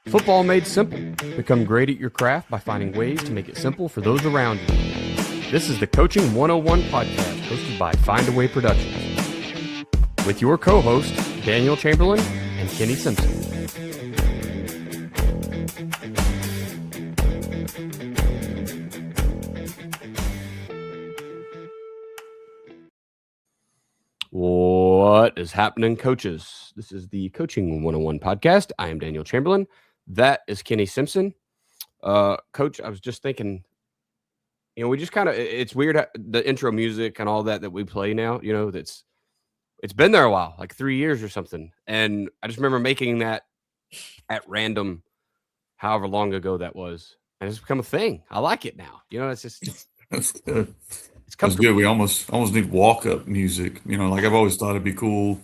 Football made simple. Become great at your craft by finding ways to make it simple for those around you. This is the Coaching 101 podcast hosted by Findaway Productions with your co-hosts, Daniel Chamberlain and Kenny Simpson. What is happening, coaches? This is the Coaching 101 podcast. I am Daniel Chamberlain. That is Kenny Simpson. Coach, I was just thinking, we just kind of, it's weird, the intro music and all that we play now, it's been there a while, like 3 years or something. And I just remember making that at random, however long ago that was. And it's become a thing. I like it now. That's good. That's good. We almost need walk-up music. Like I've always thought it'd be cool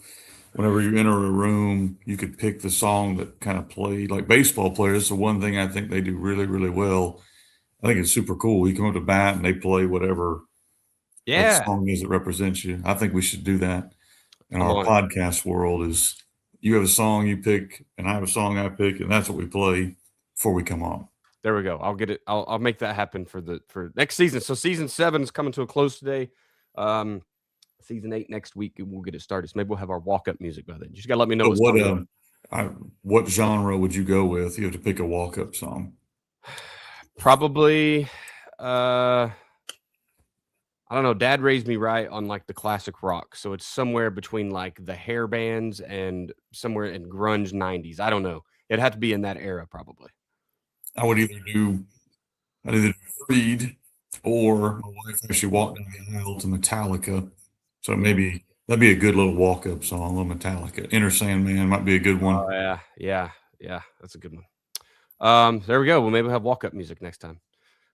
whenever you enter a room, you could pick the song that kind of played. Like baseball players, the one thing I think they do really, really well. I think it's super cool. You come up to bat and they play whatever that song is that represents you. I think we should do that in our podcast world. Is you have a song you pick and I have a song I pick, and that's what we play before we come on. There we go. I'll get it. I'll make that happen for next season. So season 7 is coming to a close today. Season 8 next week, we'll get it started. So maybe we'll have our walk-up music by then. You just got to let me know what genre would you go with? You have to pick a walk-up song. Probably, I don't know. Dad raised me right on like the classic rock. So it's somewhere between like the hair bands and somewhere in grunge 90s. I don't know. It'd have to be in that era probably. I would either do Creed, or my wife actually walked down the aisle to Metallica. So maybe that'd be a good little walk-up song, a little Metallica. Inner Sandman might be a good one. Oh, yeah. That's a good one. There we go. Well, maybe we'll have walk-up music next time.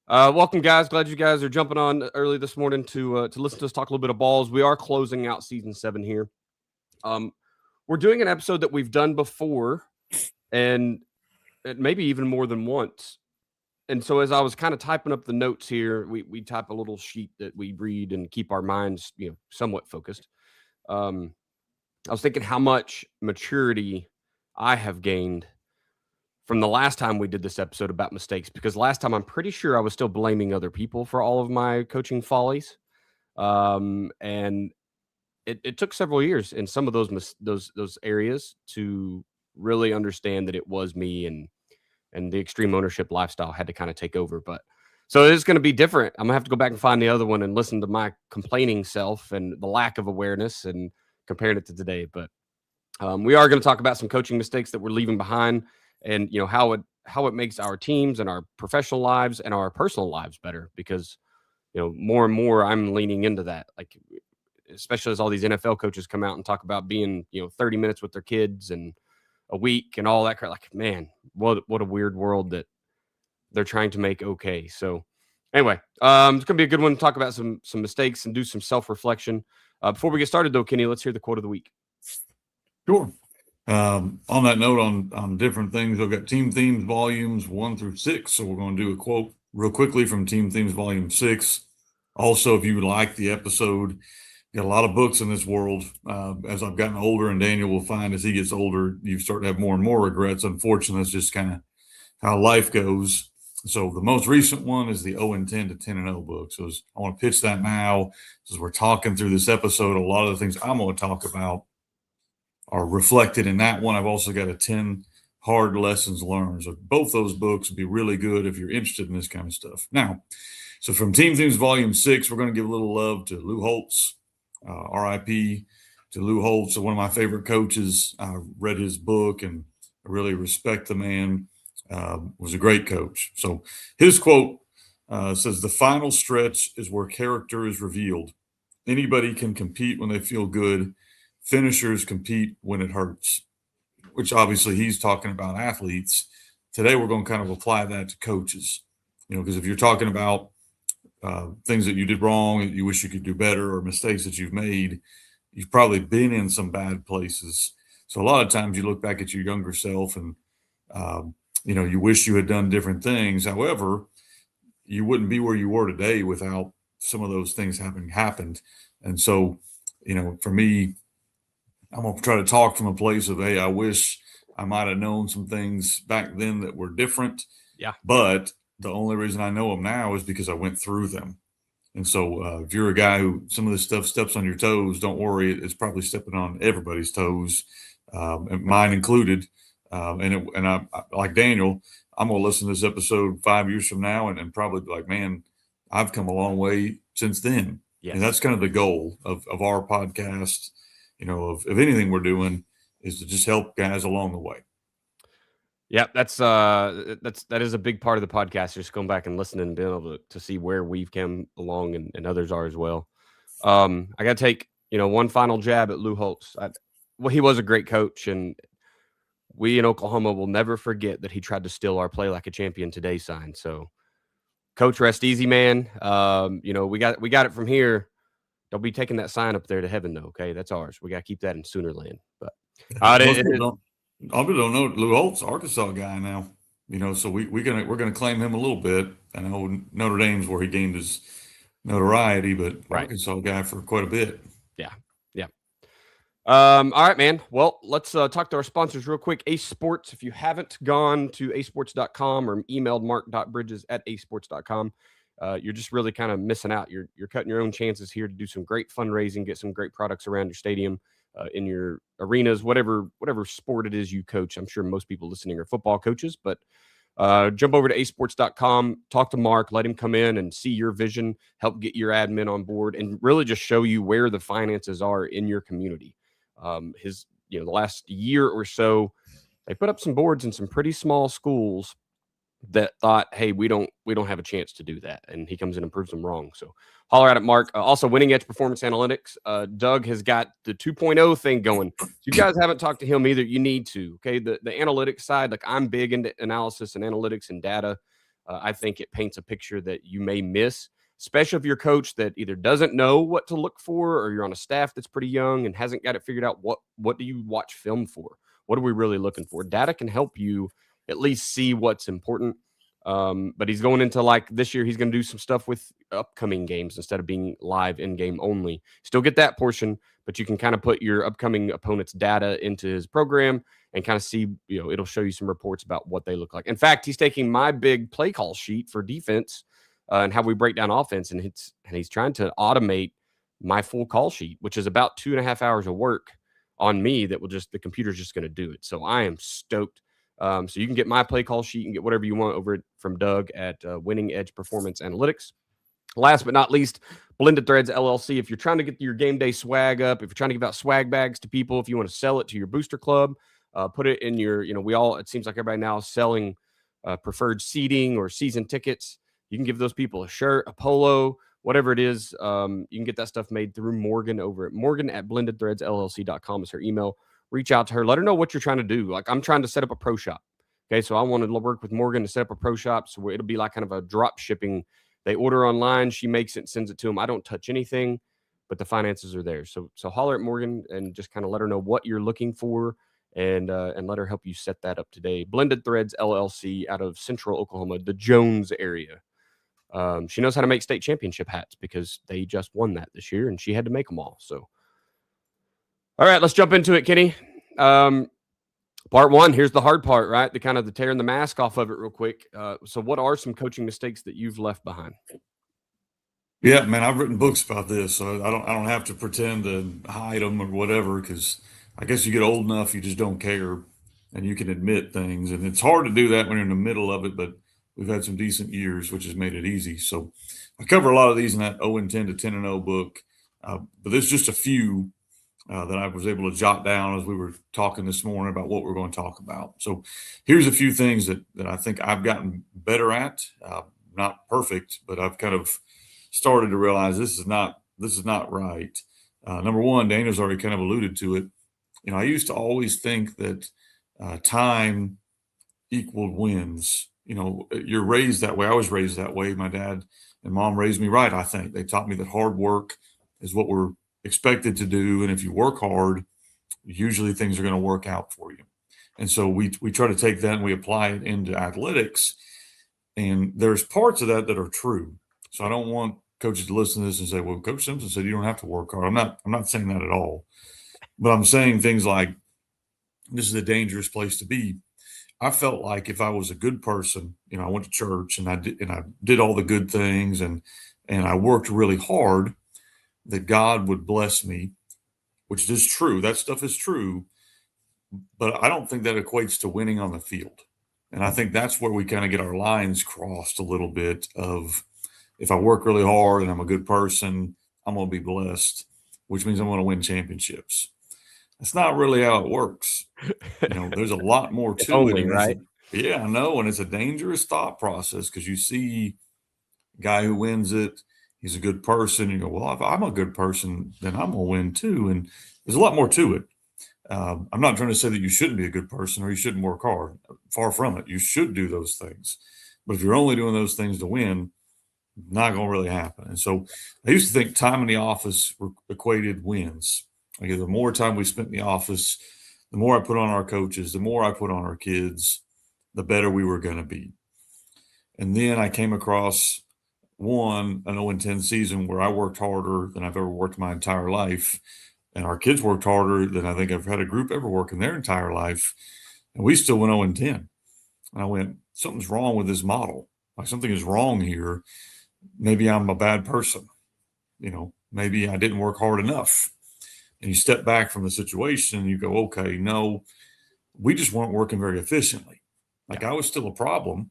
Welcome, guys. Glad you guys are jumping on early this morning to listen to us talk a little bit of balls. We are closing out season 7 here. We're doing an episode that we've done before, and maybe even more than once. And so as I was kind of typing up the notes here, we type a little sheet that we read and keep our minds, somewhat focused. I was thinking how much maturity I have gained from the last time we did this episode about mistakes, because last time I'm pretty sure I was still blaming other people for all of my coaching follies. And it took several years in some of those areas to really understand that it was me, and the extreme ownership lifestyle had to kind of take over. But so it's going to be different. I'm gonna have to go back and find the other one and listen to my complaining self and the lack of awareness and comparing it to today. But we are going to talk about some coaching mistakes that we're leaving behind, and how it makes our teams and our professional lives and our personal lives better, because more and more I'm leaning into that, like especially as all these NFL coaches come out and talk about being 30 minutes with their kids and a week and all that crap. Like, man, what a weird world that they're trying to make okay. So anyway, it's gonna be a good one to talk about some mistakes and do some self-reflection. Before we get started though, Kenny, let's hear the quote of the week. Sure. On that note, on different things, I've got Team Themes volumes 1 through 6. So we're going to do a quote real quickly from Team Themes volume 6. Also, if you would like the episode, got a lot of books in this world. As I've gotten older, and Daniel will find as he gets older, you start to have more and more regrets. Unfortunately, it's just kind of how life goes. So the most recent one is the 0-10 to 10-0 book. So I want to pitch that now. As we're talking through this episode, a lot of the things I'm going to talk about are reflected in that one. I've also got a 10 hard lessons learned. So both those books would be really good if you're interested in this kind of stuff. Now, so from Team Themes Volume 6, we're going to give a little love to Lou Holtz. RIP to Lou Holtz, one of my favorite coaches. I read his book and I really respect the man. Was a great coach. So his quote says, "The final stretch is where character is revealed. Anybody can compete when they feel good. Finishers compete when it hurts," which obviously he's talking about athletes. Today, we're going to kind of apply that to coaches, because if you're talking about things that you did wrong, that you wish you could do better, or mistakes that you've made, you've probably been in some bad places. So a lot of times you look back at your younger self and, you wish you had done different things. However, you wouldn't be where you were today without some of those things having happened. And so, for me, I'm going to try to talk from a place of, hey, I wish I might have known some things back then that were different. Yeah. But the only reason I know them now is because I went through them. And so if you're a guy who some of this stuff steps on your toes, don't worry. It's probably stepping on everybody's toes, and mine included. I like Daniel, I'm going to listen to this episode 5 years from now and probably be like, man, I've come a long way since then. Yes. And that's kind of the goal of our podcast, of anything we're doing, is to just help guys along the way. Yeah, that is a big part of the podcast. Just going back and listening and being able to see where we've come along and others are as well. I got to take, one final jab at Lou Holtz. Well, he was a great coach, and we in Oklahoma will never forget that he tried to steal our "Play Like a Champion Today" sign. So, Coach, rest easy, man. We got it from here. Don't be taking that sign up there to heaven, though. Okay, that's ours. We got to keep that in Soonerland. But Most people don't know Lou Holtz, Arkansas guy now. So we're gonna claim him a little bit. I know Notre Dame's where he gained his notoriety, but Right. Arkansas guy for quite a bit. Yeah. All right, man. Well, let's talk to our sponsors real quick. Ace Sports. If you haven't gone to acesports.com or emailed mark.bridges@acesports.com, you're just really kind of missing out. You're cutting your own chances here to do some great fundraising, get some great products around your stadium, in your arenas, whatever sport it is you coach. I'm sure most people listening are football coaches, but jump over to acesports.com, talk to Mark, let him come in and see your vision, help get your admin on board, and really just show you where the finances are in your community. The last year or so, they put up some boards in some pretty small schools that thought, hey, we don't have a chance to do that. And he comes in and proves them wrong. So holler at it, Mark. Also, Winning Edge Performance Analytics. Doug has got the 2.0 thing going. If you guys haven't talked to him either, you need to. Okay. The analytics side, like I'm big into analysis and analytics and data. I think it paints a picture that you may miss, especially if you're a coach that either doesn't know what to look for, or you're on a staff that's pretty young and hasn't got it figured out. What do you watch film for? What are we really looking for? Data can help you at least see what's important. But he's going into, like, this year, he's going to do some stuff with upcoming games instead of being live in game only. Still get that portion, but you can kind of put your upcoming opponent's data into his program and kind of see, it'll show you some reports about what they look like. In fact, he's taking my big play call sheet for defense and how we break down offense, and he's trying to automate my full call sheet, which is about 2.5 hours of work on me that the computer's just going to do it. So I am stoked. So you can get my play call sheet and get whatever you want over from Doug at Winning Edge Performance Analytics. Last but not least, Blended Threads LLC. If you're trying to get your game day swag up, if you're trying to give out swag bags to people, if you want to sell it to your booster club, put it in your, it seems like everybody now is selling preferred seating or season tickets. You can give those people a shirt, a polo, whatever it is. You can get that stuff made through Morgan over at Morgan@blendedthreadsllc.com is her email. Reach out to her. Let her know what you're trying to do. Like, I'm trying to set up a pro shop. Okay, so I want to work with Morgan to set up a pro shop. So it'll be like kind of a drop shipping. They order online. She makes it and sends it to them. I don't touch anything, but the finances are there. So holler at Morgan and just kind of let her know what you're looking for, and let her help you set that up today. Blended Threads LLC out of Central Oklahoma, the Jones area. She knows how to make state championship hats because they just won that this year, and she had to make them all. So, all right, let's jump into it, Kenny. Part one, here's the hard part, right? The kind of the tearing the mask off of it real quick. So what are some coaching mistakes that you've left behind? Yeah, man, I've written books about this, so I don't have to pretend to hide them or whatever, because I guess you get old enough, you just don't care, and you can admit things. And it's hard to do that when you're in the middle of it, but we've had some decent years, which has made it easy. So I cover a lot of these in that 0-10 to 10-0 book, but there's just a few that I was able to jot down as we were talking this morning about what we're going to talk about. So here's a few things that I think I've gotten better at. Not perfect, but I've kind of started to realize this is not right. Number one, Daniel's already kind of alluded to it. I used to always think that time equaled wins. You're raised that way. I was raised that way. My dad and mom raised me right. I think they taught me that hard work is what we're expected to do, and if you work hard, usually things are going to work out for you. And so we try to take that and we apply it into athletics, and there's parts of that are true. So I don't want coaches to listen to this and say, well, Coach Simpson said you don't have to work hard. I'm not saying that at all. But I'm saying things like, this is a dangerous place to be. I felt like if I was a good person, I went to church and I did all the good things and I worked really hard, that God would bless me, which is true. That stuff is true, but I don't think that equates to winning on the field. And I think that's where we kind of get our lines crossed a little bit of, if I work really hard and I'm a good person, I'm going to be blessed, which means I'm going to win championships. That's not really how it works. There's a lot more If to it. only, And right? yeah, I know. And it's a dangerous thought process, because you see a guy who wins it, he's a good person. You go, well, if I'm a good person, then I'm going to win too. And there's a lot more to it. I'm not trying to say that you shouldn't be a good person or you shouldn't work hard. Far from it. You should do those things. But if you're only doing those things to win, not going to really happen. And so I used to think time in the office equated wins. Like, the more time we spent in the office, the more I put on our coaches, the more I put on our kids, the better we were going to be. And then I came across an 0-10 season where I worked harder than I've ever worked my entire life. And our kids worked harder than I think I've had a group ever work in their entire life. And we still went 0-10. And I went, something's wrong with this model. Like, something is wrong here. Maybe I'm a bad person. Maybe I didn't work hard enough. And you step back from the situation and you go, okay, no, we just weren't working very efficiently. Like, I was still a problem.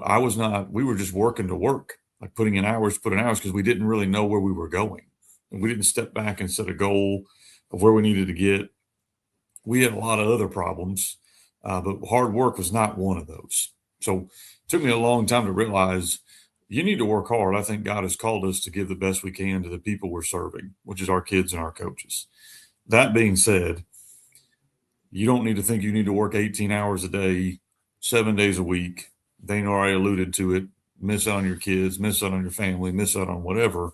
I was not, we were just working to work, like putting in hours, because we didn't really know where we were going. And we didn't step back and set a goal of where we needed to get. We had a lot of other problems, but hard work was not one of those. So it took me a long time to realize you need to work hard. I think God has called us to give the best we can to the people we're serving, which is our kids and our coaches. That being said, you don't need to think you need to work 18 hours a day, 7 days a week. Dane already alluded to it. Miss out on your kids, miss out on your family, miss out on whatever.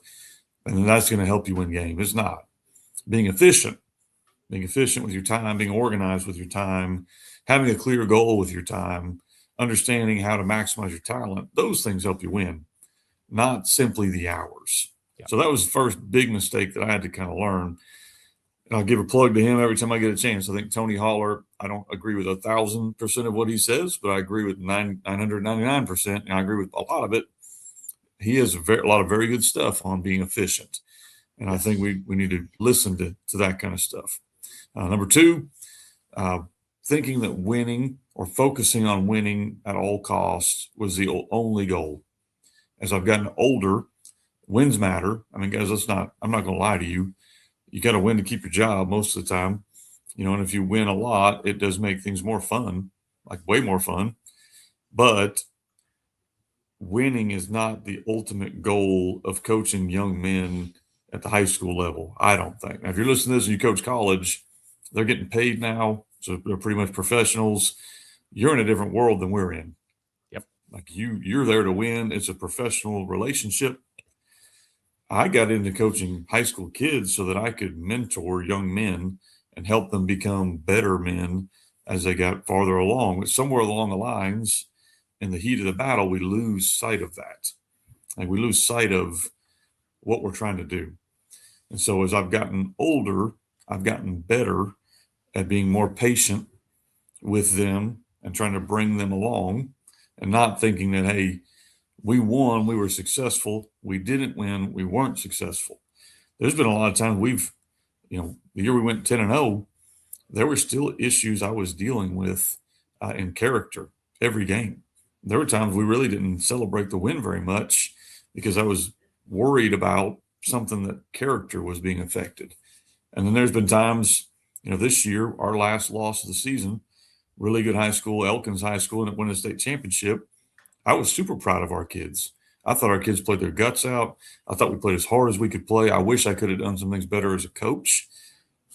And that's going to help you win games. It's not. Being efficient with your time, being organized with your time, having a clear goal with your time, understanding how to maximize your talent, those things help you win, not simply the hours. Yeah. So that was the first big mistake that I had to kind of learn. And I'll give a plug to him every time I get a chance. I think Tony Holler, I don't agree with 1,000% of what he says, but I agree with 999%. And I agree with a lot of it. He has a lot of very good stuff on being efficient. And I think we need to listen to that kind of stuff. Number two, thinking that winning or focusing on winning at all costs was the only goal. As I've gotten older, wins matter. I mean, guys, I'm not going to lie to you. You got to win to keep your job most of the time, and if you win a lot, it does make things more fun, like way more fun. But winning is not the ultimate goal of coaching young men at the high school level, I don't think. Now, if you're listening to this and you coach college, they're getting paid now, so they're pretty much professionals. You're in a different world than we're in. Yep. Like, you're there to win. It's a professional relationship. I got into coaching high school kids so that I could mentor young men and help them become better men as they got farther along. But somewhere along the lines, in the heat of the battle, we lose sight of that. Like, we lose sight of what we're trying to do. And so as I've gotten older, I've gotten better at being more patient with them and trying to bring them along, and not thinking that, hey, we won, we were successful. We didn't win, we weren't successful. There's been a lot of times the year we went 10-0, there were still issues I was dealing with in character every game. There were times we really didn't celebrate the win very much because I was worried about something that character was being affected. And then there's been times, this year, our last loss of the season, really good high school, Elkins High School, and it won a state championship. I was super proud of our kids. I thought our kids played their guts out. I thought we played as hard as we could play. I wish I could have done some things better as a coach,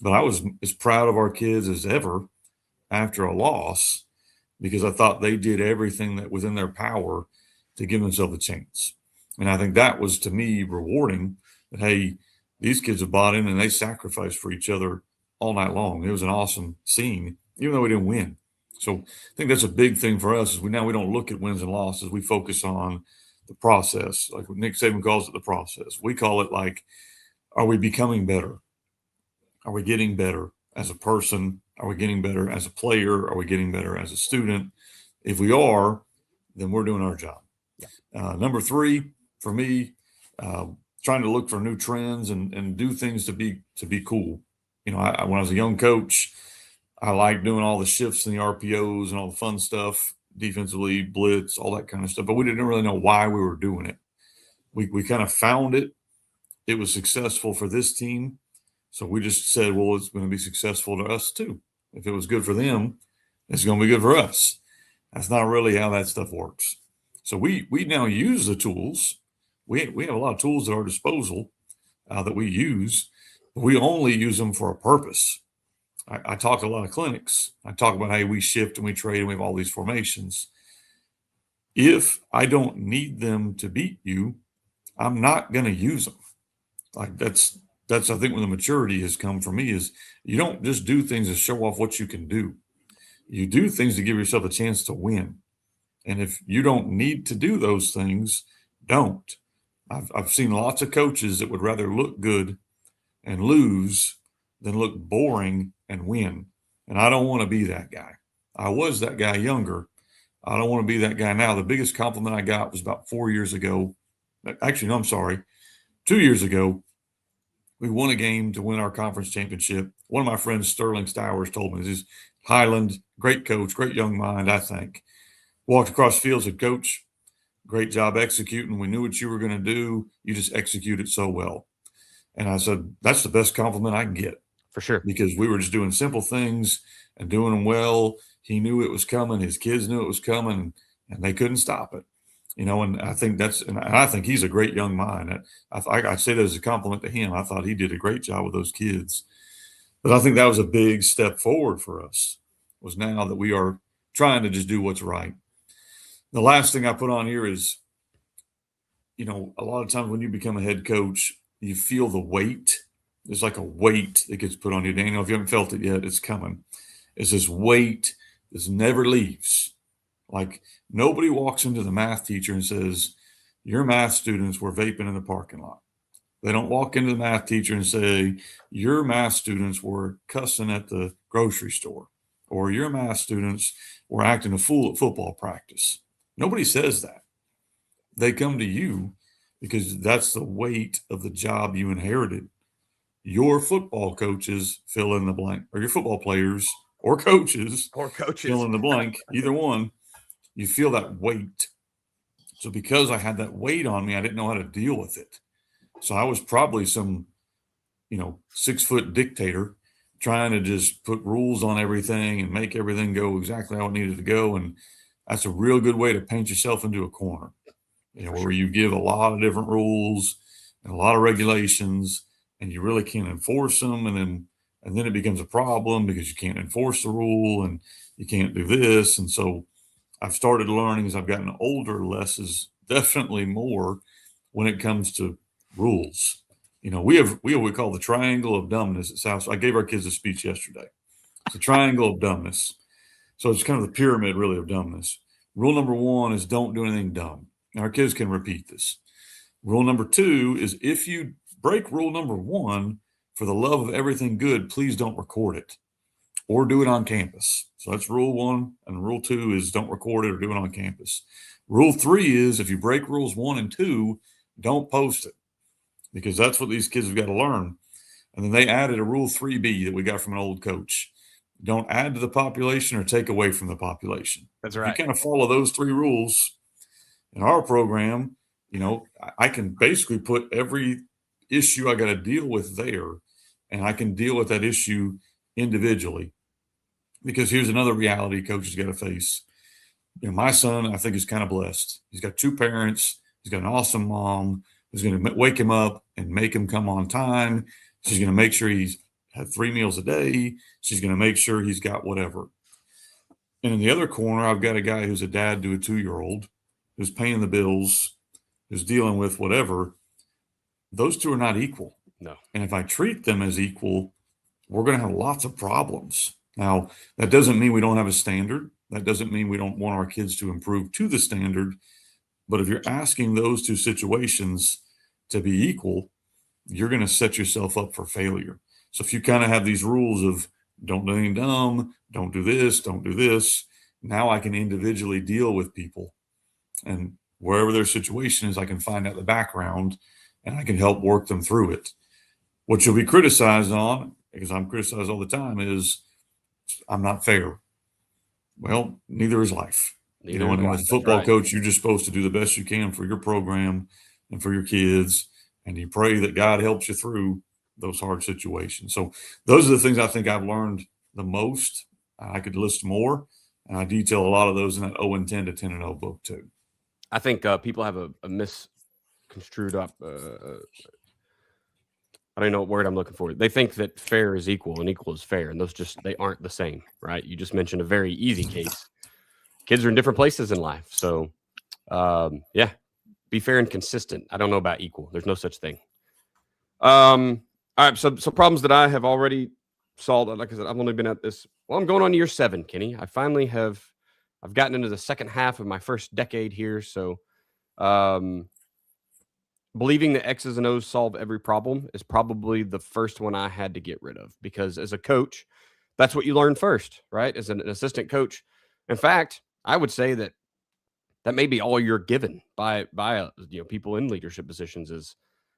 but I was as proud of our kids as ever after a loss, because I thought they did everything that was in their power to give themselves a chance. And I think that was, to me, rewarding, that, hey, these kids have bought in and they sacrificed for each other all night long. It was an awesome scene, even though we didn't win. So I think that's a big thing for us, is we don't look at wins and losses. We focus on the process. Like what Nick Saban calls it, the process. We call it, like, are we becoming better? Are we getting better as a person? Are we getting better as a player? Are we getting better as a student? If we are, then we're doing our job. Yeah. Number 3 for me, trying to look for new trends and do things to be cool. When I was a young coach, I liked doing all the shifts and the RPOs and all the fun stuff, defensively, blitz, all that kind of stuff. But we didn't really know why we were doing it. We kind of found it. It was successful for this team. So we just said, well, it's going to be successful to us too. If it was good for them, it's going to be good for us. That's not really how that stuff works. So we now use the tools. We have a lot of tools at our disposal that we use. But we only use them for a purpose. I talk a lot of clinics. I talk about how we shift and we trade and we have all these formations. If I don't need them to beat you, I'm not going to use them. Like that's I think where the maturity has come for me is you don't just do things to show off what you can do. You do things to give yourself a chance to win. And if you don't need to do those things, don't. I've seen lots of coaches that would rather look good and lose than look boring and win. And I don't want to be that guy. I was that guy younger. I don't want to be that guy now. The biggest compliment I got was about 4 years ago. Actually, no, I'm sorry. 2 years ago, we won a game to win our conference championship. One of my friends, Sterling Stowers, told me, this is Highland, great coach, great young mind, I think. Walked across the field, said, Coach, great job executing. We knew what you were going to do. You just executed so well. And I said, that's the best compliment I can get. For sure. Because we were just doing simple things and doing them well. He knew it was coming. His kids knew it was coming, and they couldn't stop it. And I think I think he's a great young mind. I say that as a compliment to him. I thought he did a great job with those kids. But I think that was a big step forward for us, was now that we are trying to just do what's right. The last thing I put on here is, a lot of times when you become a head coach, you feel the weight. There's like a weight that gets put on you. Daniel, if you haven't felt it yet, it's coming. It's this weight that never leaves. Like nobody walks into the math teacher and says, your math students were vaping in the parking lot. They don't walk into the math teacher and say, your math students were cussing at the grocery store, or your math students were acting a fool at football practice. Nobody says that. They come to you because that's the weight of the job you inherited. Your football coaches fill in the blank, or your football players or coaches fill in the blank, either one. You feel that weight. So because I had that weight on me, I didn't know how to deal with it. So I was probably some, 6-foot dictator trying to just put rules on everything and make everything go exactly how it needed to go. And that's a real good way to paint yourself into a corner, where you give a lot of different rules and a lot of regulations, and you really can't enforce them. And then it becomes a problem because you can't enforce the rule and you can't do this. And so I've started learning as I've gotten older, less is definitely more when it comes to rules. We have what we call the triangle of dumbness at South. I gave our kids a speech yesterday. It's a triangle of dumbness. So it's kind of the pyramid really of dumbness. Rule number 1 is don't do anything dumb. And our kids can repeat this. Rule number 2 is if you break rule number 1, for the love of everything good, please don't record it or do it on campus. So that's rule 1. And rule 2 is don't record it or do it on campus. Rule 3 is if you break rules 1 and 2, don't post it, because that's what these kids have got to learn. And then they added a rule 3B that we got from an old coach. Don't add to the population or take away from the population. That's right. You kind of follow those 3 rules in our program. I can basically put every issue I got to deal with there, and I can deal with that issue individually. Because here's another reality coaches got to face. My son, I think, is kind of blessed. He's got 2 parents. He's got an awesome mom who's going to wake him up and make him come on time. She's going to make sure he's had 3 meals a day. She's going to make sure he's got whatever. And in the other corner, I've got a guy who's a dad to a 2-year-old who's paying the bills, who's dealing with whatever. Those 2 are not equal. No. And if I treat them as equal, we're going to have lots of problems. Now, that doesn't mean we don't have a standard. That doesn't mean we don't want our kids to improve to the standard. But if you're asking those 2 situations to be equal, you're going to set yourself up for failure. So if you kind of have these rules of don't do anything dumb, don't do this, now I can individually deal with people. And wherever their situation is, I can find out the background and I can help work them through it. What you'll be criticized on, because I'm criticized all the time, is I'm not fair. Well, neither is life. And as a football coach, you're just supposed to do the best you can for your program and for your kids. And you pray that God helps you through those hard situations. So those are the things I think I've learned the most. I could list more, and I detail a lot of those in that 0 and 10 to 10 and 0 book too. I think people have a misconstrued up. I don't know what word I'm looking for. They think that fair is equal and equal is fair, and they aren't the same, right? You just mentioned a very easy case. Kids are in different places in life, so yeah, be fair and consistent. I don't know about equal. There's no such thing. All right, so problems that I have already solved. Like I said, I've only been at this. Well, I'm going on year 7, Kenny. I've gotten into the second half of my first decade here, so believing that X's and O's solve every problem is probably the first one I had to get rid of, because as a coach, that's what you learn first, right? As an assistant coach. In fact, I would say that may be all you're given by people in leadership positions is,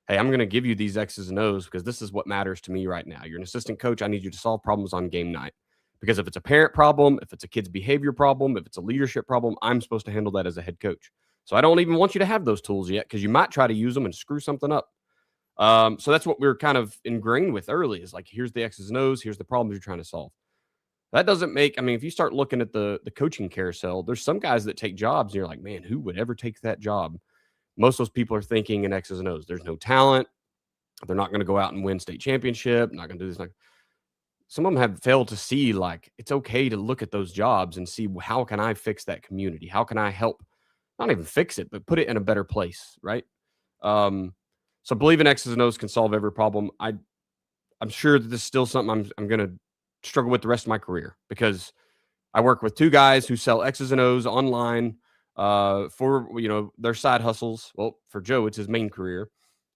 hey, I'm going to give you these X's and O's because this is what matters to me right now. You're an assistant coach. I need you to solve problems on game night. Because if it's a parent problem, if it's a kid's behavior problem, if it's a leadership problem, I'm supposed to handle that as a head coach. So I don't even want you to have those tools yet, because you might try to use them and screw something up. So that's what we're kind of ingrained with early, is like, here's the X's and O's, here's the problems you're trying to solve. That doesn't make, if you start looking at the coaching carousel, there's some guys that take jobs and you're like, man, who would ever take that job? Most of those people are thinking in X's and O's. There's no talent. They're not going to go out and win state championship. Not going to do this. Some of them have failed to see, like, it's okay to look at those jobs and see, how can I fix that community? How can I help? Not even fix it, but put it in a better place, right? So believing X's and O's can solve every problem. I'm sure that this is still something I'm going to struggle with the rest of my career, because I work with 2 guys who sell X's and O's online for their side hustles. Well, for Joe, it's his main career,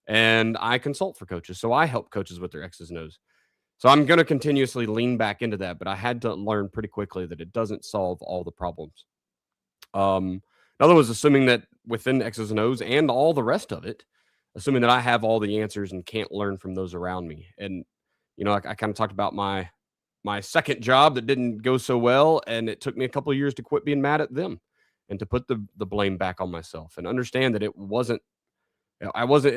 and I consult for coaches, so I help coaches with their X's and O's. So I'm going to continuously lean back into that, but I had to learn pretty quickly that it doesn't solve all the problems. Another was assuming that within X's and O's and all the rest of it, assuming that I have all the answers and can't learn from those around me. And I kind of talked about my second job that didn't go so well, and it took me a couple of years to quit being mad at them and to put the blame back on myself and understand that I wasn't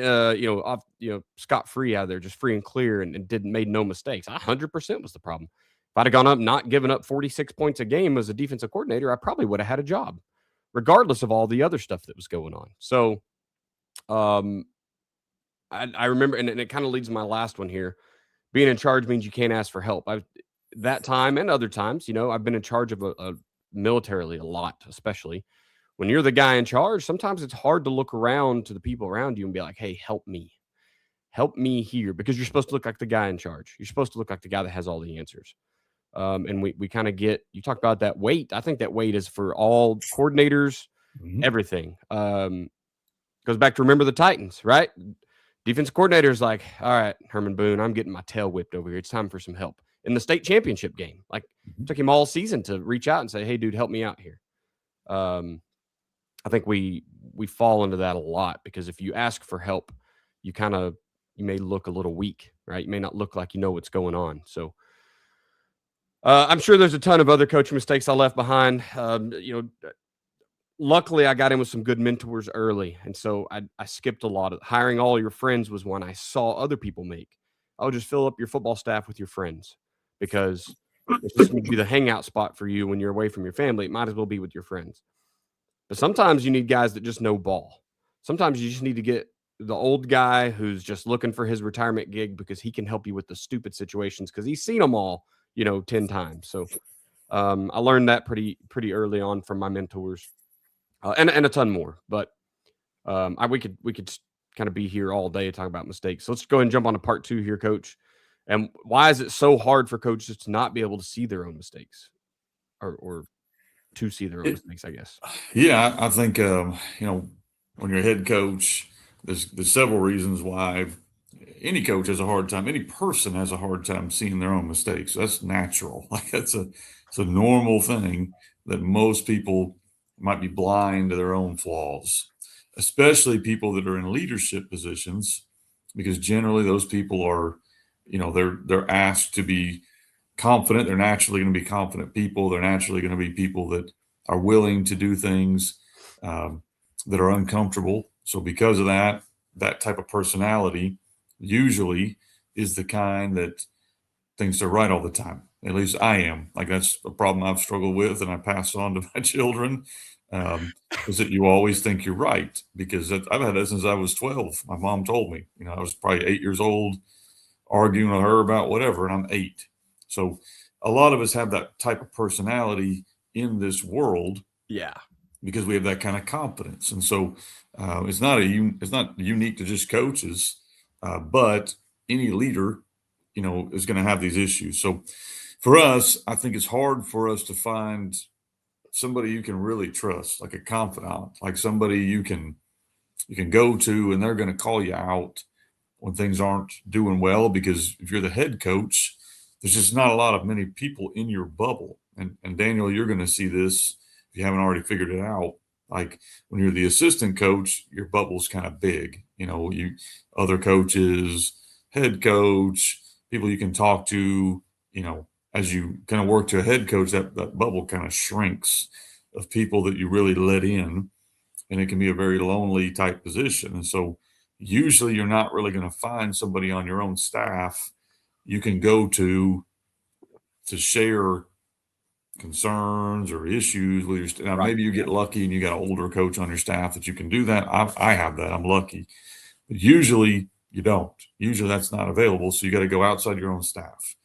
scot-free out there, just free and clear, and made no mistakes. 100% was the problem. If I'd have gone up, not given up 46 points a game as a defensive coordinator, I probably would have had a job, regardless of all the other stuff that was going on. So I remember, and it kind of leads to my last one here. Being in charge means you can't ask for help. That time and other times, I've been in charge of a militarily a lot, especially when you're the guy in charge. Sometimes it's hard to look around to the people around you and be like, hey, help me here, because you're supposed to look like the guy in charge. You're supposed to look like the guy that has all the answers. And we kind of you talk about that weight. I think that weight is for all coordinators, everything. Goes back to remember the Titans, right? Defense coordinator's like, all right, Herman Boone, I'm getting my tail whipped over here. It's time for some help. In the state championship game, like, it took him all season to reach out and say, hey, dude, help me out here. I think we fall into that a lot, because if you ask for help, you may look a little weak, right? You may not look like you know what's going on. So I'm sure there's a ton of other coaching mistakes I left behind. Luckily, I got in with some good mentors early, and so I skipped a lot of hiring. All your friends was one I saw other people make. I'll just fill up your football staff with your friends, because it's just going to be the hangout spot for you when you're away from your family. It might as well be with your friends. But sometimes you need guys that just know ball. Sometimes you just need to get the old guy who's just looking for his retirement gig, because he can help you with the stupid situations, because he's seen them all, 10 times. So I learned that pretty early on from my mentors. And a ton more, but we could kind of be here all day talking about mistakes. So let's go ahead and jump on to part 2 here, Coach. And why is it so hard for coaches to not be able to see their own mistakes, or to see their own mistakes, I guess? Yeah, I think when you're a head coach, there's several reasons why any coach has a hard time, any person has a hard time seeing their own mistakes. That's natural. Like it's a normal thing that most people might be blind to their own flaws, especially people that are in leadership positions, because generally those people are, they're asked to be confident. They're naturally going to be confident people. They're naturally going to be people that are willing to do things that are uncomfortable. So because of that, that type of personality usually is the kind that thinks they're right all the time. At least I am. Like that's a problem I've struggled with, and I pass on to my children. Is that you always think you're right, because I've had that since I was 12. My mom told me, I was probably 8 years old, arguing with her about whatever, and I'm 8. So a lot of us have that type of personality in this world. Yeah. Because we have that kind of confidence, and so it's not unique to just coaches, but any leader, is going to have these issues. So for us, I think it's hard for us to find somebody you can really trust, like a confidant, like somebody you can go to, and they're going to call you out when things aren't doing well. Because if you're the head coach, there's just not a lot of many people in your bubble. And Daniel, you're going to see this if you haven't already figured it out. Like when you're the assistant coach, your bubble's kind of big. You other coaches, head coach, people you can talk to. As you kind of work to a head coach, that bubble kind of shrinks of people that you really let in, and it can be a very lonely type position. And so usually you're not really going to find somebody on your own staff you can go to share concerns or issues with your now, Right. maybe you get lucky and you got an older coach on your staff that you can do that. I have that. I'm lucky. But usually you don't. Usually that's not available. So you got to go outside your own staff.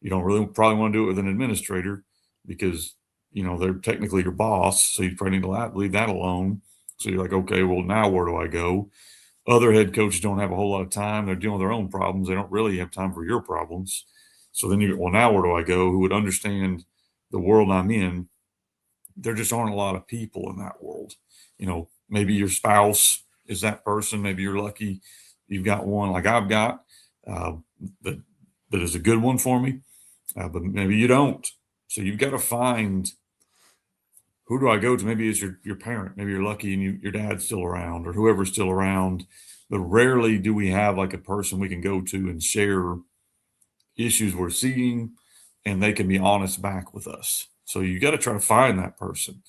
You don't really probably want to do it with an administrator because, they're technically your boss. So you probably need to leave that alone. So you're like, okay, well, now where do I go? Other head coaches don't have a whole lot of time. They're dealing with their own problems. They don't really have time for your problems. So then well, now where do I go? Who would understand the world I'm in? There just aren't a lot of people in that world. Maybe your spouse is that person. Maybe you're lucky you've got one like I've got uh, that is a good one for me, but maybe you don't. So you've got to find, who do I go to? Maybe it's your parent. Maybe you're lucky and your dad's still around, or whoever's still around. But rarely do we have like a person we can go to and share issues we're seeing, and they can be honest back with us. So you got to try to find that person.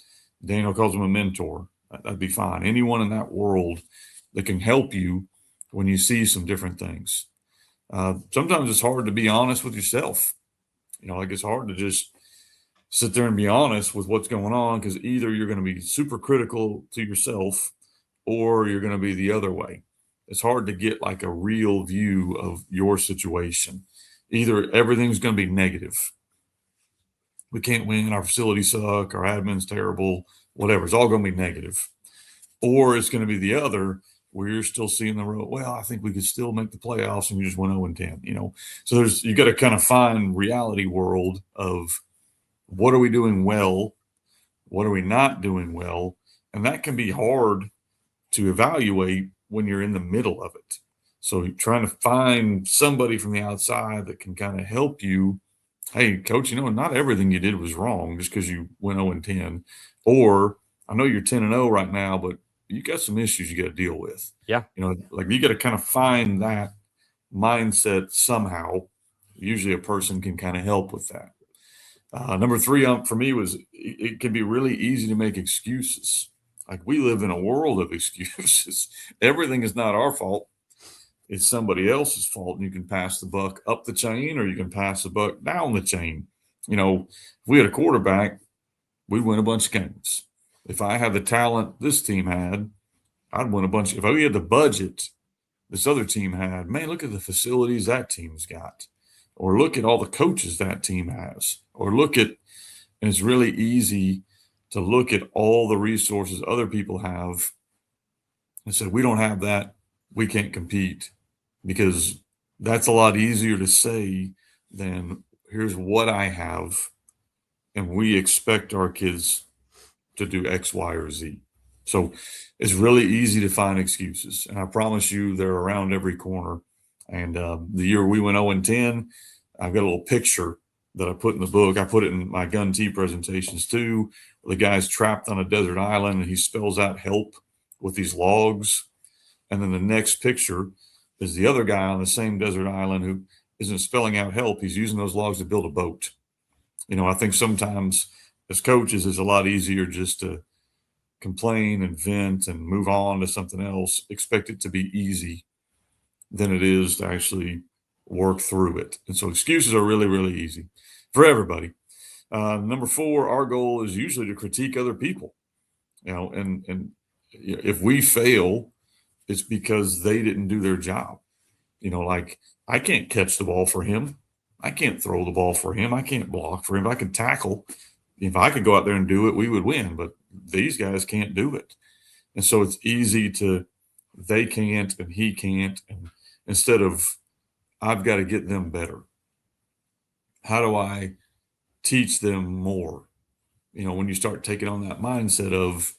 Daniel calls him a mentor. That'd be fine. Anyone in that world that can help you when you see some different things. Sometimes it's hard to be honest with yourself. Like it's hard to just sit there and be honest with what's going on, because either you're going to be super critical to yourself or you're going to be the other way. It's hard to get like a real view of your situation. Either everything's going to be negative. We can't win. Our facilities suck. Our admin's terrible. Whatever. It's all going to be negative. Or it's going to be the other, where you're still seeing the road. Well, I think we could still make the playoffs, and you just went 0-10. So you got to kind of find reality world of what are we doing well, what are we not doing well, and that can be hard to evaluate when you're in the middle of it. So you're trying to find somebody from the outside that can kind of help you. Hey, coach, not everything you did was wrong just because you went 0-10. Or I know you're 10-0 right now, but you got some issues you got to deal with. Yeah. Like you got to kind of find that mindset somehow. Usually a person can kind of help with that. Number 3 for me was it can be really easy to make excuses. Like we live in a world of excuses. Everything is not our fault. It's somebody else's fault. And you can pass the buck up the chain, or you can pass the buck down the chain. If we had a quarterback, we'd win a bunch of games. If I had the talent this team had, I'd win a bunch. If we had the budget this other team had, man, look at the facilities that team's got. Or look at all the coaches that team has. Or and it's really easy to look at all the resources other people have and say, we don't have that, we can't compete. Because that's a lot easier to say than here's what I have, and we expect our kids to do X, Y, or Z. So it's really easy to find excuses. And I promise you they're around every corner. And the year we went 0-10, I've got a little picture that I put in the book. I put it in my gun tee presentations too. The guy's trapped on a desert island and he spells out help with these logs. And then the next picture is the other guy on the same desert island who isn't spelling out help. He's using those logs to build a boat. I think sometimes as coaches, it's a lot easier just to complain and vent and move on to something else, expect it to be easy than it is to actually work through it. And so excuses are really, really easy for everybody. Number 4, our goal is usually to critique other people, and if we fail, it's because they didn't do their job. Like I can't catch the ball for him. I can't throw the ball for him. I can't block for him. I can tackle. If I could go out there and do it, we would win, but these guys can't do it. And so it's easy to, they can't and he can't. And instead of, I've got to get them better. How do I teach them more? When you start taking on that mindset of,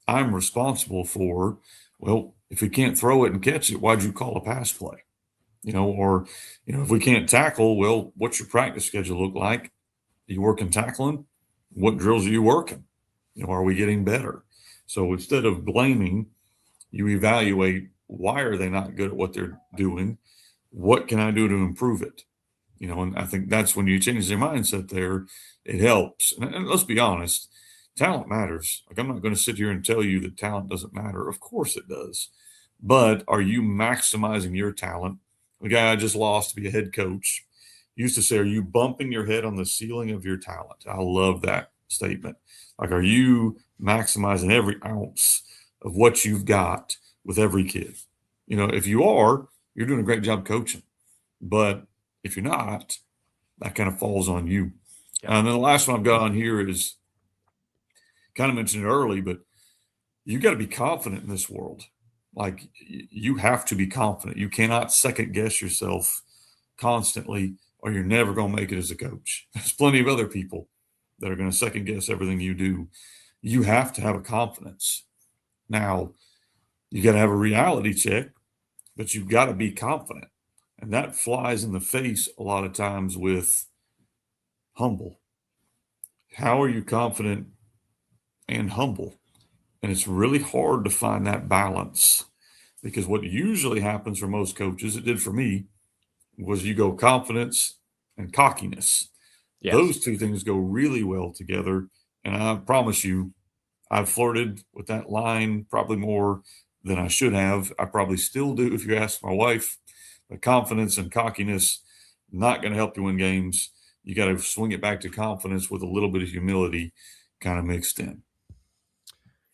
I'm responsible for, well, if we can't throw it and catch it, why'd you call a pass play? Or if we can't tackle, well, what's your practice schedule look like? Are you working tackling? What drills are you working? Are we getting better? So instead of blaming, you evaluate, why are they not good at what they're doing? What can I do to improve it? And I think that's when you change their mindset there, it helps. And let's be honest, talent matters. Like, I'm not going to sit here and tell you that talent doesn't matter. Of course it does. But are you maximizing your talent? The guy I just lost to be a head coach used to say, are you bumping your head on the ceiling of your talent? I love that statement. Like, are you maximizing every ounce of what you've got with every kid? If you are, you're doing a great job coaching. But if you're not, that kind of falls on you. Yeah. And then the last one I've got on here is, kind of mentioned it early, but you got to be confident in this world. Like, you have to be confident. You cannot second guess yourself constantly, or you're never going to make it as a coach. There's plenty of other people that are going to second guess everything you do. You have to have a confidence. Now, you got to have a reality check, but you've got to be confident. And that flies in the face a lot of times with humble. How are you confident and humble? And it's really hard to find that balance, because what usually happens for most coaches, it did for me, was you go confidence and cockiness. Yes. Those two things go really well together. And I promise you, I've flirted with that line probably more than I should have. I probably still do if you ask my wife. But confidence and cockiness, not going to help you win games. You got to swing it back to confidence with a little bit of humility kind of mixed in.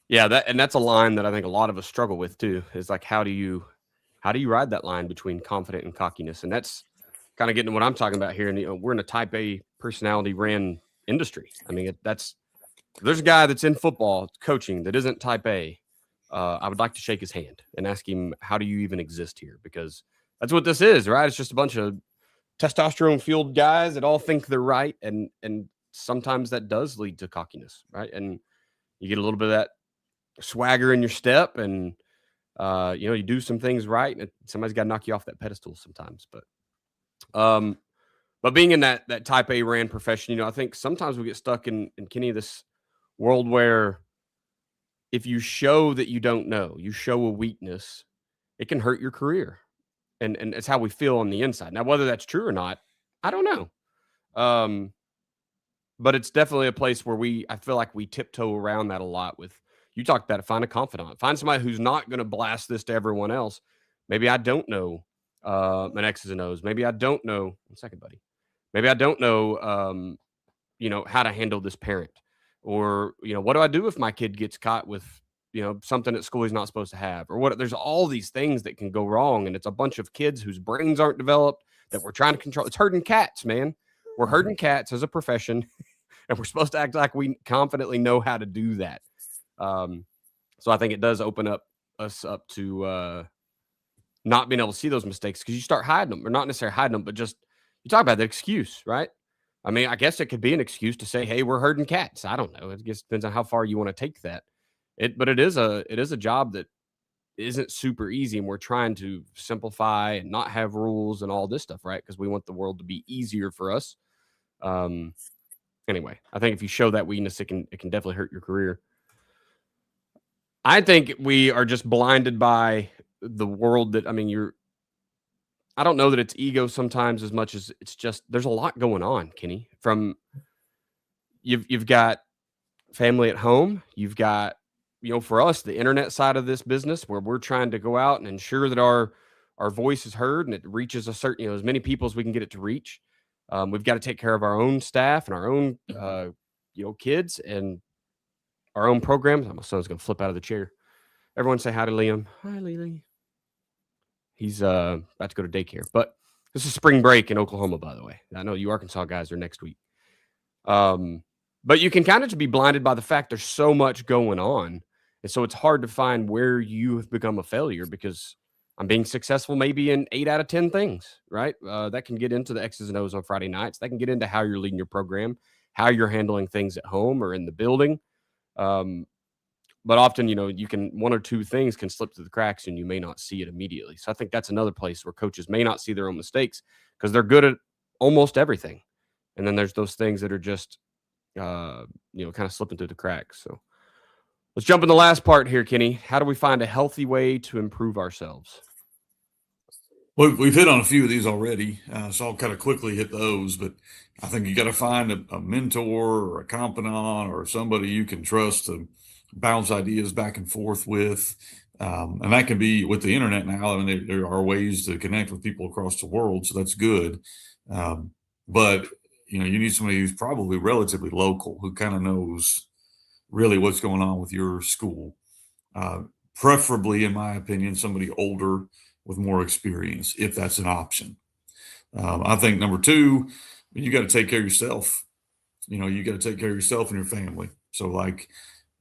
Yeah, that's a line that I think a lot of us struggle with too, is like, how do you ride that line between confident and cockiness? And that's kind of getting to what I'm talking about here. And we're in a type A personality ran industry. I mean, if there's a guy that's in football coaching that isn't type A, I would like to shake his hand and ask him, how do you even exist here? Because that's what this is, right? It's just a bunch of testosterone fueled guys that all think they're right. And sometimes that does lead to cockiness, right? And you get a little bit of that swagger in your step, and you do some things right, and somebody's got to knock you off that pedestal sometimes. But being in that type A ran profession, I think sometimes we get stuck in Kenny, this world where if you show that you don't know, you show a weakness, it can hurt your career, and it's how we feel on the inside. Now, whether that's true or not, I don't know. But it's definitely a place where I feel like we tiptoe around that a lot. With, you talked about it, find a confidant, find somebody who's not going to blast this to everyone else. Maybe I don't know an X's and O's. Maybe I don't know. 1 second, buddy. Maybe I don't know, how to handle this parent, or, what do I do if my kid gets caught with, something at school he's not supposed to have, or what? There's all these things that can go wrong. And it's a bunch of kids whose brains aren't developed that we're trying to control. It's herding cats, man. We're herding cats as a profession. And we're supposed to act like we confidently know how to do that. So I think it does open us up to not being able to see those mistakes, because you start hiding them, or not necessarily hiding them, but just, you talk about the excuse, right? I mean, I guess it could be an excuse to say, hey, we're herding cats. I don't know. It just depends on how far you want to take that. But it is a job that isn't super easy, and we're trying to simplify and not have rules and all this stuff, right? Because we want the world to be easier for us. Anyway, I think if you show that weakness, it can definitely hurt your career. I think we are just blinded by the world that, I mean, I don't know that it's ego sometimes as much as it's just there's a lot going on, Kenny. From you've got family at home, you've got, for us, the internet side of this business where we're trying to go out and ensure that our voice is heard and it reaches a certain, as many people as we can get it to reach. We've got to take care of our own staff and our own kids and our own programs. My son's gonna flip out of the chair. Everyone say hi to Liam. Hi, Lily. He's about to go to daycare, but this is spring break in Oklahoma, by the way. I know you Arkansas guys are next week. But you can kind of just be blinded by the fact there's so much going on. And so it's hard to find where you have become a failure because I'm being successful maybe in 8 out of 10 things, right? That can get into the X's and O's on Friday nights. That can get into how you're leading your program, how you're handling things at home or in the building. But often, you can, one or two things can slip through the cracks and you may not see it immediately. So I think that's another place where coaches may not see their own mistakes because they're good at almost everything. And then there's those things that are just, kind of slipping through the cracks. So let's jump in the last part here, Kenny. How do we find a healthy way to improve ourselves? Well, we've hit on a few of these already, so I'll kind of quickly hit those. But I think you got to find a mentor or a confidant or somebody you can trust to bounce ideas back and forth with. And that can be with the internet now. I mean, there are ways to connect with people across the world, so that's good. But you need somebody who's probably relatively local, who kind of knows really what's going on with your school. Preferably, in my opinion, somebody older with more experience, if that's an option. I think number two, you got to take care of yourself. You got to take care of yourself and your family. So like,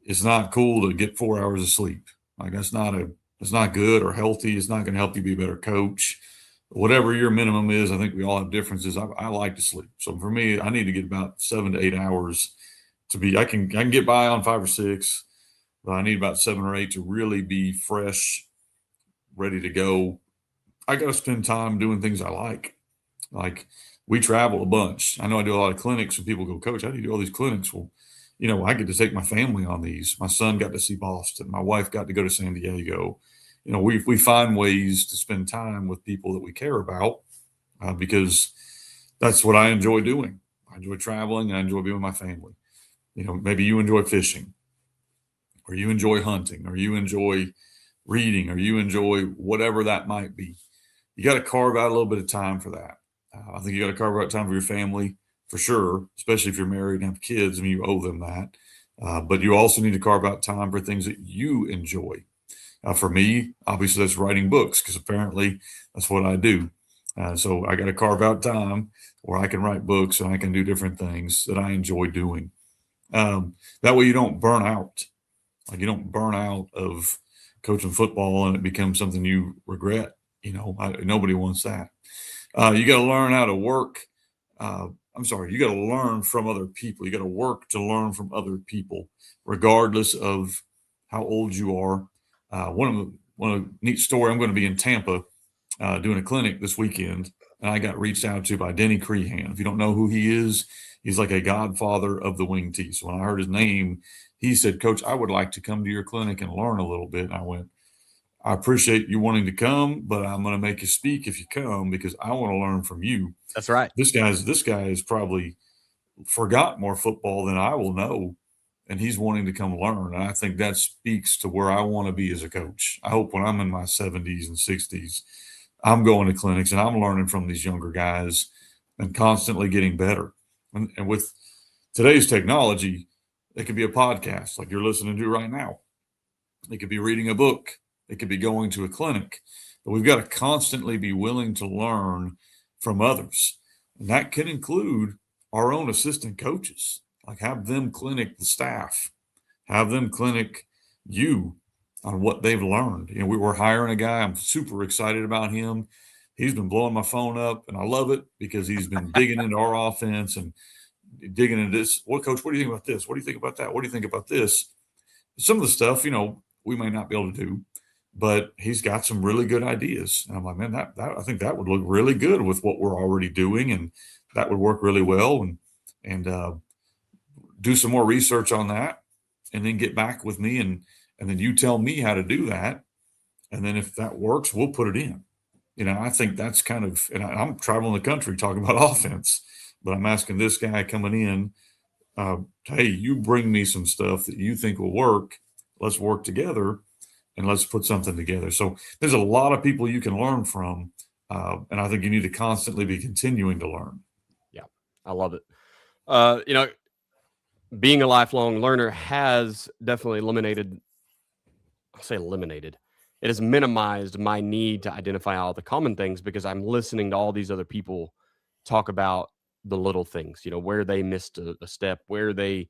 it's not cool to get 4 hours of sleep. Like it's not good or healthy. It's not going to help you be a better coach. Whatever your minimum is, I think we all have differences. I like to sleep. So for me, I need to get about 7 to 8 hours to be, I can get by on 5 or 6, but I need about 7 or 8 to really be fresh, ready to go. I got to spend time doing things I like. Like we travel a bunch. I know I do a lot of clinics and people go, Coach, how do you do all these clinics? Well, I get to take my family on these. My son got to see Boston. My wife got to go to San Diego. We find ways to spend time with people that we care about because that's what I enjoy doing. I enjoy traveling and I enjoy being with my family. Maybe you enjoy fishing or you enjoy hunting or you enjoy reading or you enjoy whatever that might be. You got to carve out a little bit of time for that. I think you got to carve out time for your family for sure, especially if you're married and have kids. I mean, you owe them that. But you also need to carve out time for things that you enjoy. For me, obviously, that's writing books because apparently that's what I do. So I got to carve out time where I can write books and I can do different things that I enjoy doing. That way you don't burn out. Like you don't burn out of coaching football and it becomes something you regret. Nobody wants that. You got to learn how to work. You got to learn from other people. You got to work to learn from other people, regardless of how old you are. One of the neat story. I'm going to be in Tampa doing a clinic this weekend, and I got reached out to by Denny Crehan. If you don't know who he is, he's like a godfather of the wing tee. So when I heard his name, he said, Coach, I would like to come to your clinic and learn a little bit. And I went, I appreciate you wanting to come, but I'm going to make you speak if you come because I want to learn from you. That's right. This guy has probably forgot more football than I will know, and he's wanting to come learn. And I think that speaks to where I want to be as a coach. I hope when I'm in my 70s and 60s, I'm going to clinics and I'm learning from these younger guys and constantly getting better. And with today's technology, it could be a podcast like you're listening to right now. It could be reading a book. It could be going to a clinic. But we've got to constantly be willing to learn from others. And that can include our own assistant coaches. Like have them clinic the staff. Have them clinic you on what they've learned. We were hiring a guy. I'm super excited about him. He's been blowing my phone up, and I love it because he's been digging into our offense and digging into this. Well, Coach, what do you think about this? What do you think about that? What do you think about this? Some of the stuff, we may not be able to do, but he's got some really good ideas. And I'm like, man, that I think that would look really good with what we're already doing, and that would work really well. And do some more research on that, and then get back with me, and then you tell me how to do that, and then if that works, we'll put it in. I think that's kind of, and I'm traveling the country talking about offense, but I'm asking this guy coming in, hey, you bring me some stuff that you think will work. Let's work together and let's put something together. So there's a lot of people you can learn from. And I think you need to constantly be continuing to learn. Yeah, I love it. Being a lifelong learner has definitely eliminated. It has minimized my need to identify all the common things because I'm listening to all these other people talk about the little things, where they missed a step, where they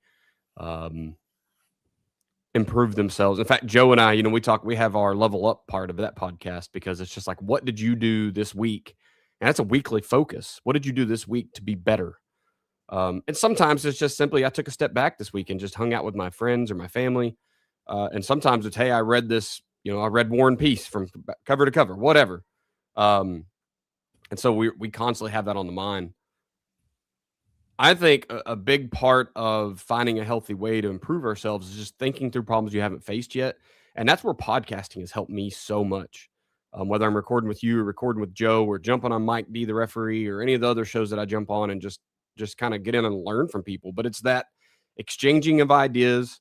improve themselves. In fact, Joe and I, we have our level up part of that podcast because it's just like, what did you do this week? And that's a weekly focus. What did you do this week to be better? And sometimes it's just simply, I took a step back this week and just hung out with my friends or my family. And sometimes it's, hey, I read this, I read War and Peace from cover to cover, whatever. And so we constantly have that on the mind. I think a big part of finding a healthy way to improve ourselves is just thinking through problems you haven't faced yet. And that's where podcasting has helped me so much. Whether I'm recording with you or recording with Joe or jumping on Mike D, the referee, or any of the other shows that I jump on and just kind of get in and learn from people. But it's that exchanging of ideas.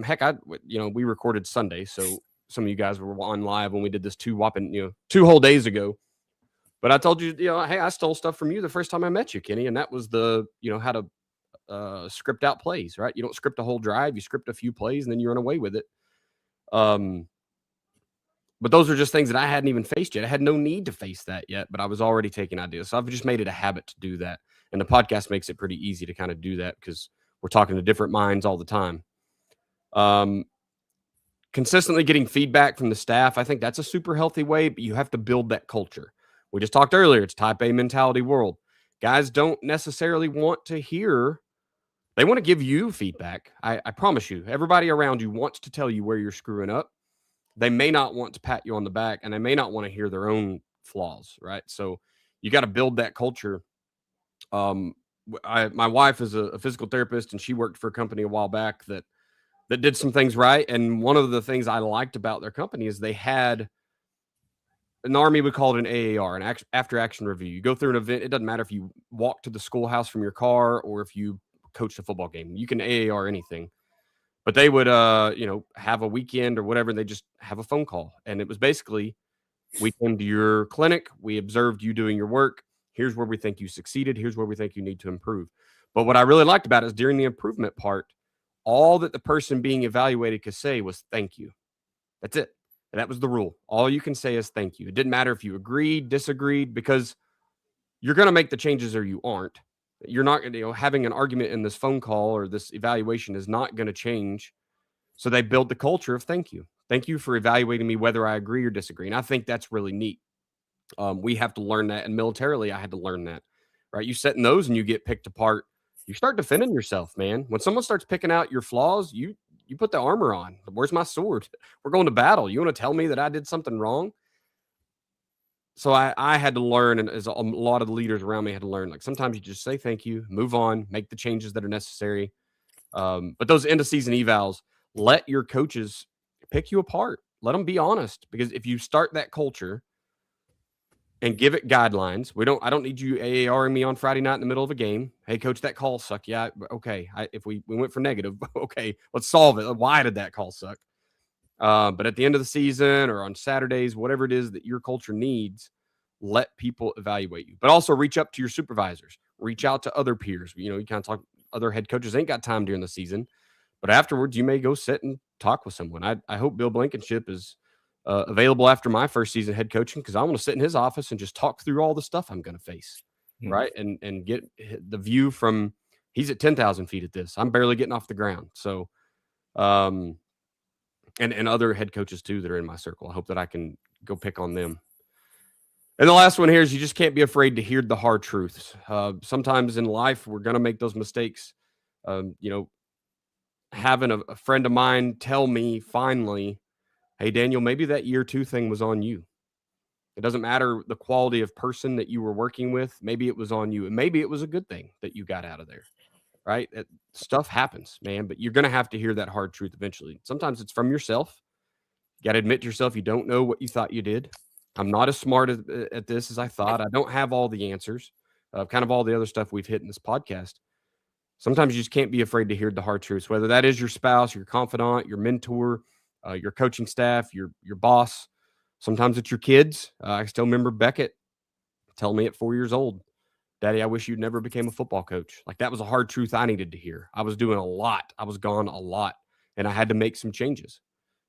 Heck, we recorded Sunday. So some of you guys were on live when we did this 2 whole days ago. But I told you, hey, I stole stuff from you the first time I met you, Kenny. And that was how to script out plays, right? You don't script a whole drive. You script a few plays and then you run away with it. But those are just things that I hadn't even faced yet. I had no need to face that yet, but I was already taking ideas. So I've just made it a habit to do that. And the podcast makes it pretty easy to kind of do that because we're talking to different minds all the time. Consistently getting feedback from the staff, I think that's a super healthy way, but you have to build that culture. We just talked earlier, it's type A mentality world. Guys don't necessarily want to hear, they want to give you feedback. I promise you, everybody around you wants to tell you where you're screwing up. They may not want to pat you on the back, and they may not want to hear their own flaws, right? So you got to build that culture. My wife is a physical therapist, and she worked for a company a while back that did some things right. And one of the things I liked about their company is they had an Army would call it an AAR, an after action review. You go through an event. It doesn't matter if you walk to the schoolhouse from your car or if you coached a football game. You can AAR anything. But they would, have a weekend or whatever. And they just have a phone call. And it was basically, we came to your clinic. We observed you doing your work. Here's where we think you succeeded. Here's where we think you need to improve. But what I really liked about it is during the improvement part, all that the person being evaluated could say was thank you. That's it. And that was the rule. All you can say is thank you. It didn't matter if you agreed, disagreed, because you're going to make the changes or you aren't. You're not going to, having an argument in this phone call or this evaluation is not going to change. So they build the culture of thank you. Thank you for evaluating me, whether I agree or disagree. And I think that's really neat. We have to learn that. And militarily, I had to learn that, right? You sit in those and you get picked apart. You start defending yourself, man. When someone starts picking out your flaws, you put the armor on. Where's my sword? We're going to battle. You want to tell me that I did something wrong? So I had to learn, and as a lot of the leaders around me had to learn, like sometimes you just say thank you, move on, make the changes that are necessary. But those end of season evals, let your coaches pick you apart. Let them be honest, because if you start that culture and give it guidelines, I don't need you AARing me on Friday night in the middle of a game. Hey, coach, that call sucked. Yeah, okay. If we went for negative, okay, let's solve it. Why did that call suck? But at the end of the season or on Saturdays, whatever it is that your culture needs, let people evaluate you. But also reach up to your supervisors. Reach out to other peers. You kind of talk. Other head coaches ain't got time during the season, but afterwards you may go sit and talk with someone. I hope Bill Blankenship is available after my first season head coaching, because I want to sit in his office and just talk through all the stuff I'm going to face, right? And get the view from, he's at 10,000 feet at this. I'm barely getting off the ground. So, and other head coaches too that are in my circle. I hope that I can go pick on them. And the last one here is you just can't be afraid to hear the hard truths. Sometimes in life, we're going to make those mistakes. Having a friend of mine tell me finally Hey, Daniel, maybe that year 2 thing was on you. It doesn't matter the quality of person that you were working with. Maybe it was on you, and maybe it was a good thing that you got out of there, right? Stuff happens, man, but you're going to have to hear that hard truth eventually. Sometimes it's from yourself. You got to admit to yourself you don't know what you thought you did. I'm not as smart at this as I thought. I don't have all the answers, kind of all the other stuff we've hit in this podcast. Sometimes you just can't be afraid to hear the hard truths, whether that is your spouse, your confidant, your mentor, your coaching staff, your boss. Sometimes it's your kids. I still remember Beckett telling me at 4 years old, "Daddy, I wish you'd never became a football coach." Like, that was a hard truth I needed to hear. I was doing a lot. I was gone a lot, and I had to make some changes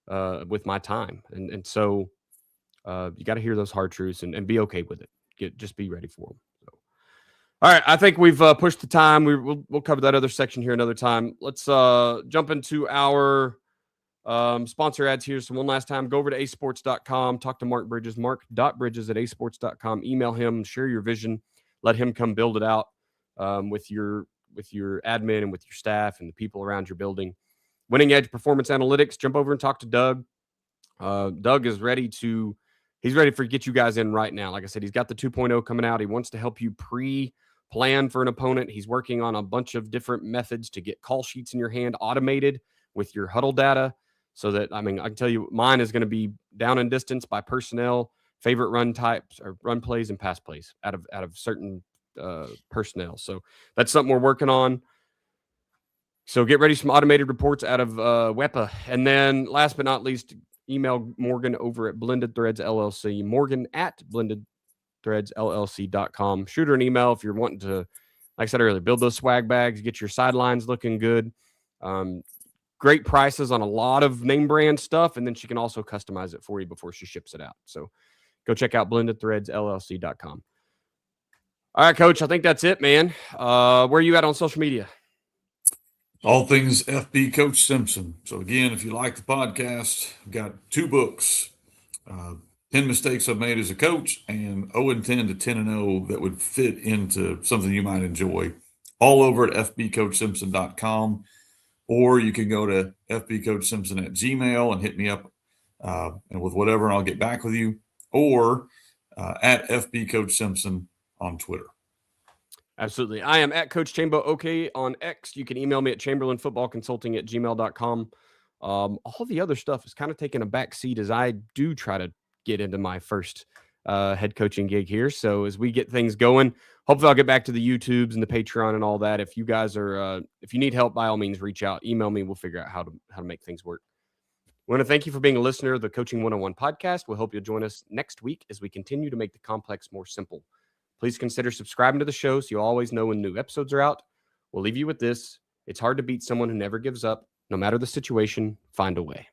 with my time. And so you got to hear those hard truths and be okay with it. Just be ready for them. So. All right, I think we've pushed the time. We'll cover that other section here another time. Let's jump into our sponsor ads here. So one last time, go over to asports.com, talk to Mark Bridges, mark.bridges@asports.com. Email him, share your vision, let him come build it out with your admin and with your staff and the people around your building. Winning Edge Performance Analytics, jump over and talk to Doug. Doug is ready to get you guys in right now. Like I said, he's got the 2.0 coming out. He wants to help you plan for an opponent. He's working on a bunch of different methods to get call sheets in your hand automated with your huddle data. So that, I can tell you, mine is going to be down and distance by personnel, favorite run types or run plays and pass plays out of certain personnel. So that's something we're working on. So get ready some automated reports out of WEPA. And then last but not least, email Morgan over at Blended Threads LLC, Morgan@BlendedThreadsLLC.com. Shoot her an email if you're wanting to, like I said earlier, build those swag bags, get your sidelines looking good. Great prices on a lot of name brand stuff, and then she can also customize it for you before she ships it out. So go check out BlendedThreadsLLC.com. All right, Coach, I think that's it, man. Where are you at on social media? All things FB Coach Simpson. So again, if you like the podcast, I've got 2 books, 10 mistakes I've made as a coach, and 0-10 to 10-0 that would fit into something you might enjoy. All over at fbcoachsimpson.com, or you can go to fbcoachsimpson@gmail and hit me up and with whatever, and I'll get back with you, or at fbcoachsimpson on Twitter. Absolutely. I am at Coach Chambo OK on X. You can email me at chamberlainfootballconsulting@gmail.com. All the other stuff is kind of taking a back seat as I do try to get into my first head coaching gig here. So as we get things going, hopefully I'll get back to the YouTubes and the Patreon and all that. If you guys are, if you need help, by all means, reach out, email me. We'll figure out how to make things work. I want to thank you for being a listener of the Coaching 101 podcast. We hope you'll join us next week as we continue to make the complex more simple. Please consider subscribing to the show so you'll always know when new episodes are out. We'll leave you with this. It's hard to beat someone who never gives up. No matter the situation, find a way.